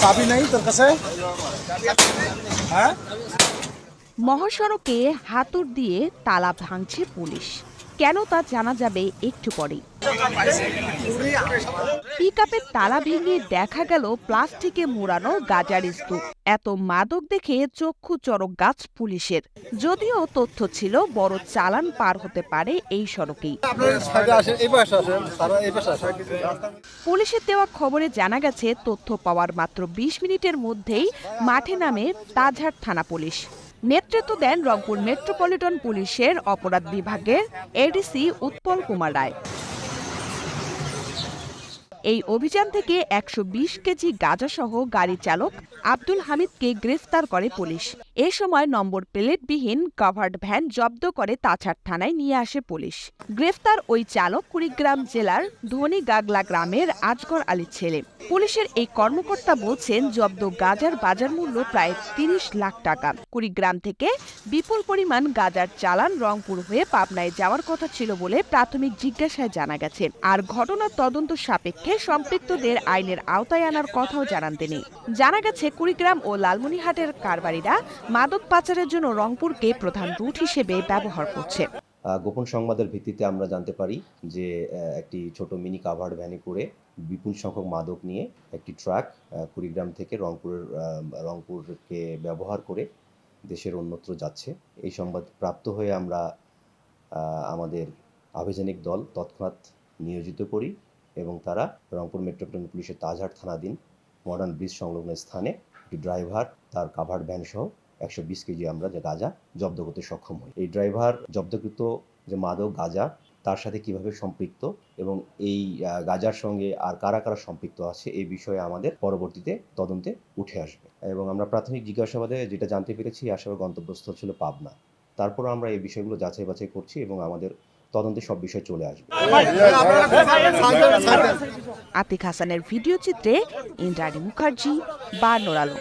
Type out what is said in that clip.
চাবি নেই তোর কাছে? হ্যাঁ, মহাসড়কে হাতুড় দিয়ে তালা ভাঙছে পুলিশ। কেন তা জানা যাবে একটু পরেই। পিকআপের তালা ভেঙে দেখা গেল প্লাস্টিকে মোড়ানো গাজার স্তূপ। এত মাদক দেখে চক্ষু চড়ক গাছ পুলিশের। যদিও তথ্য ছিল বড় চালান পার হতে পারে এই সড়কেই। পুলিশের দেওয়া খবরে জানা গেছে তথ্য পাওয়ার মাত্র ২০ মিনিটের মধ্যেই মাঠে নামে তাজহাট থানা পুলিশ। নেতৃত্ব দেন রংপুর মেট্রোপলিটন পুলিশের অপরাধ বিভাগের এডিসি উৎপল কুমার রায়। এই অভিযান থেকে ১২০ কেজি গাঁজাসহ গাড়ি চালক আব্দুল হামিদকে গ্রেফতার করে পুলিশ। এ সময় নম্বর প্লেটবিহীন কাভার্ড ভ্যান জব্দ করে তাছাড় থানায় নিয়ে আসে পুলিশ। গ্রেফতার ওই চালক কুড়িগ্রাম জেলার ধনীগাগলা গ্রামের আজগর আলীর ছেলে। পুলিশের এই কর্মকর্তা বলছেন, জব্দ গাঁজার বাজার মূল্য প্রায় ৩০ লাখ টাকা। কুড়িগ্রাম থেকে বিপুল পরিমাণ গাঁজার চালান রংপুর হয়ে পাবনায় যাওয়ার কথা ছিল বলে প্রাথমিক জিজ্ঞাসায় জানা গেছে। আর ঘটনার তদন্ত সাপেক্ষে সম্পৃক্তদের আইনের আওতায় আনার কথাও জানান তিনি। জানা গেছে, কুড়িগ্রাম ও লালমনিরহাটের কারবারিরা মাদক পাচারের জন্য রংপুরকে প্রধান রুট হিসেবে ব্যবহার করছে। গোপন সংবাদের ভিত্তিতে আমরা জানতে পারি যে একটি ছোট মিনি কাভার্ড ভ্যানে করে বিপুল সংখ্যক মাদক নিয়ে একটি ট্রাক কুড়িগ্রাম থেকে রংপুরকে ব্যবহার করে দেশের অন্যত্র যাচ্ছে। এই সংবাদ প্রাপ্ত হয়ে আমরা আমাদের আভিযানিক দল তৎক্ষণাৎ নিয়োজিত করি এবং তারা রংপুর মেট্রোপলিটন পুলিশের তাজহাট থানাধীন মডার্ন ব্রিজ সংলগ্ন স্থানে একটি ড্রাইভার তার কাভার্ড ভ্যান সহ ১২০ কেজি আমরা যে গাঁজা জব্দ করতে সক্ষম হই। এই ড্রাইভার জব্দকৃত যে মাদক গাঁজা তার সাথে কিভাবে সম্পৃক্ত এবং এই গাঁজার সঙ্গে আর কারা কারা সম্পৃক্ত আছে এই বিষয়ে আমাদের পরবর্তীতে তদন্তে উঠে আসবে এবং আমরা প্রাথমিক জিজ্ঞাসাবাদে যেটা জানতে পেরেছি আসলে গন্তব্যস্থল ছিল পাবনা। তারপর আমরা এই বিষয়গুলো যাচাই বাছাই করছি এবং আমাদের তদন্তে সব বিষয় চলে আসবে। আতিক হাসানের ভিডিও চিত্রে ইন্দ্রাণী মুখার্জি, বার্নর আলো।